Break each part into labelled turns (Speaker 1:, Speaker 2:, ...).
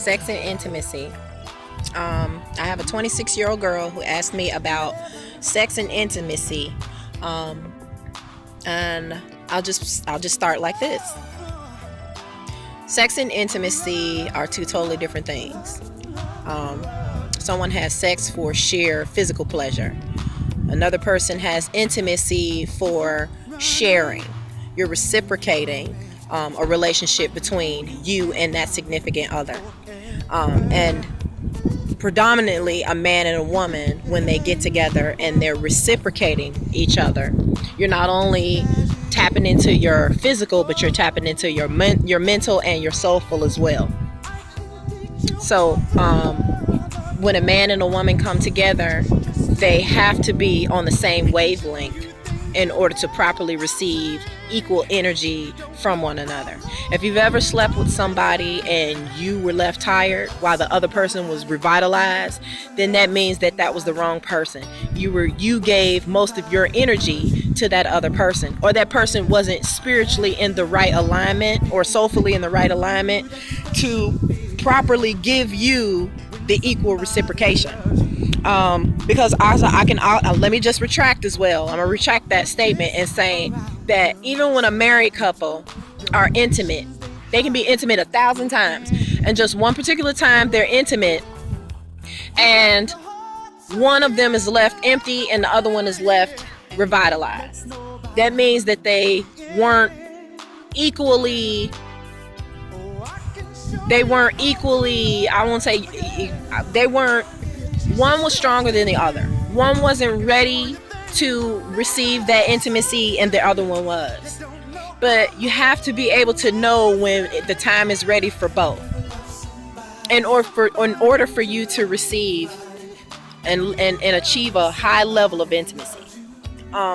Speaker 1: sex and intimacy. I have a 26-year-old girl who asked me about sex and intimacy, and I'll just start like this. Sex and intimacy are two totally different things. Someone has sex for sheer physical pleasure. Another person has intimacy for sharing. You're reciprocating a relationship between you and that significant other. And predominantly a man and a woman, when they get together and they're reciprocating each other, you're not only tapping into your physical, but you're tapping into your mental and your soulful as well. So when a man and a woman come together, they have to be on the same wavelength in order to properly receive equal energy from one another. If you've ever slept with somebody and you were left tired while the other person was revitalized, then that means that that was the wrong person. You gave most of your energy to that other person, or that person wasn't spiritually in the right alignment or soulfully in the right alignment to properly give you the equal reciprocation. Because also let me just retract as well. I'm gonna retract that statement and say that even when a married couple are intimate, they can be intimate 1,000 times, and just one particular time they're intimate and one of them is left empty and the other one is left revitalized. That means that they weren't equally, one was stronger than the other. One wasn't ready to receive that intimacy and the other one was. But you have to be able to know when the time is ready for both, in order for you to receive and achieve a high level of intimacy.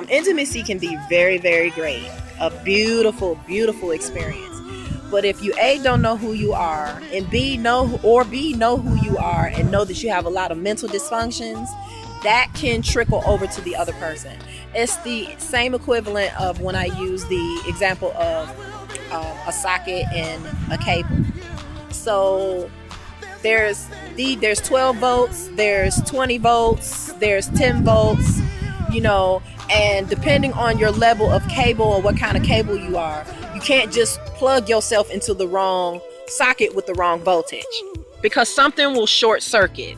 Speaker 1: Intimacy can be very, very great, a beautiful, beautiful experience. But if you A, don't know who you are, and B, know who you are and know that you have a lot of mental dysfunctions, that can trickle over to the other person. It's the same equivalent of when I use the example of a socket and a cable. So there's 12 volts, there's 20 volts, there's 10 volts, and depending on your level of cable or what kind of cable you are, you can't just plug yourself into the wrong socket with the wrong voltage, because something will short circuit.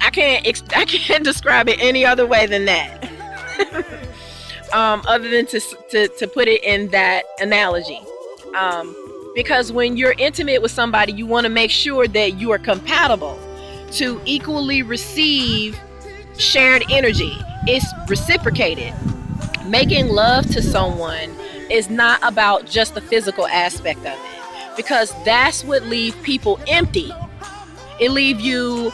Speaker 1: I can't describe it any other way than that. Other than to put it in that analogy. Because when you're intimate with somebody, you want to make sure that you are compatible to equally receive shared energy. It's reciprocated. Making love to someone is not about just the physical aspect of it, because that's what leaves people empty. It leaves you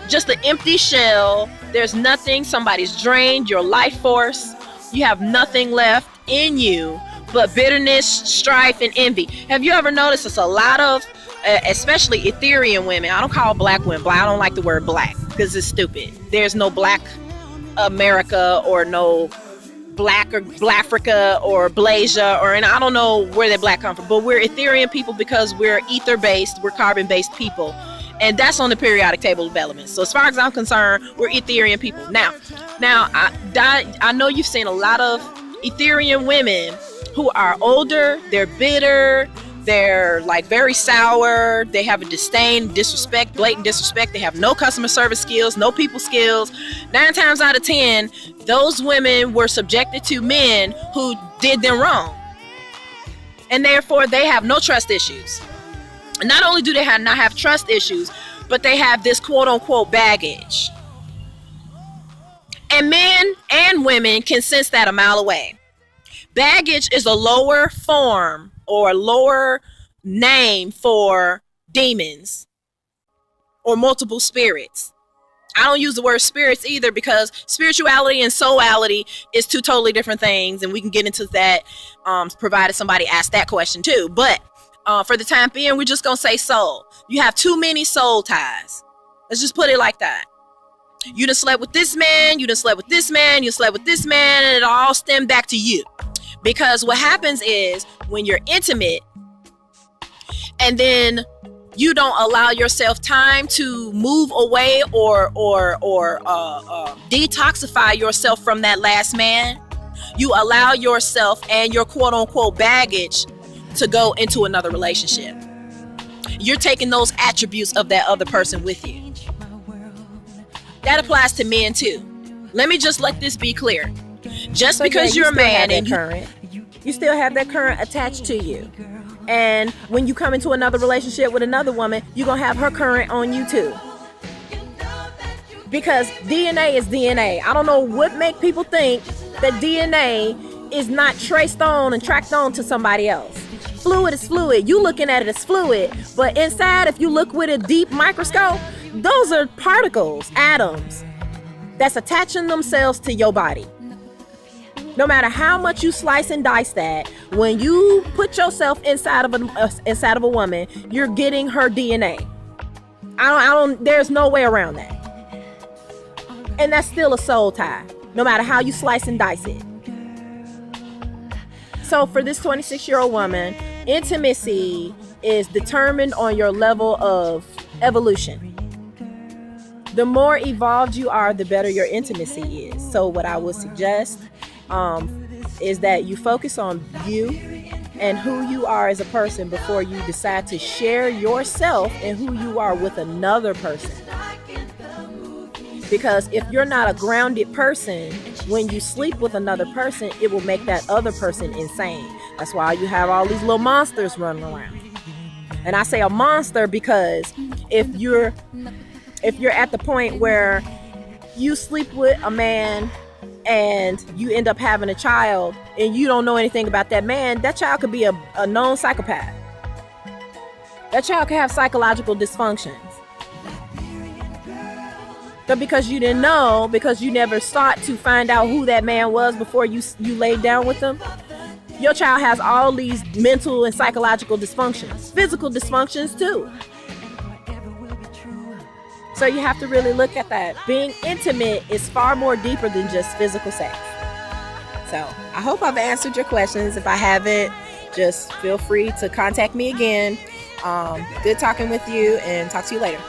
Speaker 1: just an empty shell. There's nothing. Somebody's drained your life force. You have nothing left in you but bitterness, strife, and envy. Have you ever noticed it's a lot of, especially Ethereal women? I don't call black women black. I don't like the word black because it's stupid. There's no black America or no black or Blafrica or Blasia, and I don't know where that black come from, but we're Ethereal people because we're ether-based, we're carbon-based people, and that's on the periodic table of elements. So as far as I'm concerned, we're Ethereal people. Now I know you've seen a lot of Ethereal women who are older, they're bitter, they're like very sour, they have a disdain, disrespect, blatant disrespect, they have no customer service skills, no people skills. 9 times out of 10, those women were subjected to men who did them wrong. And therefore, they have no trust issues. And not only do they not have trust issues, but they have this quote unquote baggage. And men and women can sense that a mile away. Baggage is a lower form or lower name for demons or multiple spirits. I don't use the word spirits either, because spirituality and soulity is two totally different things, and we can get into that provided somebody asks that question too. But for the time being, we're just gonna say soul. You have too many soul ties. Let's just put it like that. You done slept with this man, you done slept with this man, you slept with this man, and it all stemmed back to you. Because what happens is when you're intimate and then You don't allow yourself time to move away or detoxify yourself from that last man. You allow yourself and your quote unquote baggage to go into another relationship. You're taking those attributes of that other person with you. That applies to men too. Let me just let this be clear. Just because you're a man and you still have that current attached to you. And when you come into another relationship with another woman, you're going to have her current on you too. Because DNA is DNA. I don't know what make people think that DNA is not traced on and tracked on to somebody else. Fluid is fluid. You looking at it as fluid. But inside, if you look with a deep microscope, those are particles, atoms, that's attaching themselves to your body. No matter how much you slice and dice that, when you put yourself inside of a woman, you're getting her DNA. There's no way around that. And that's still a soul tie, no matter how you slice and dice it. So for this 26-year-old woman, intimacy is determined on your level of evolution. The more evolved you are, the better your intimacy is. So what I would suggest is that you focus on you and who you are as a person before you decide to share yourself and who you are with another person. Because if you're not a grounded person, when you sleep with another person, it will make that other person insane. That's why you have all these little monsters running around. And I say a monster because if you're at the point where you sleep with a man and you end up having a child and you don't know anything about that man, that child could be a known psychopath. That child could have psychological dysfunctions. But because you didn't know, because you never sought to find out who that man was before you laid down with him, your child has all these mental and psychological dysfunctions, physical dysfunctions too. So you have to really look at that. Being intimate is far more deeper than just physical sex. So I hope I've answered your questions. If I haven't, just feel free to contact me again. Good talking with you, and talk to you later.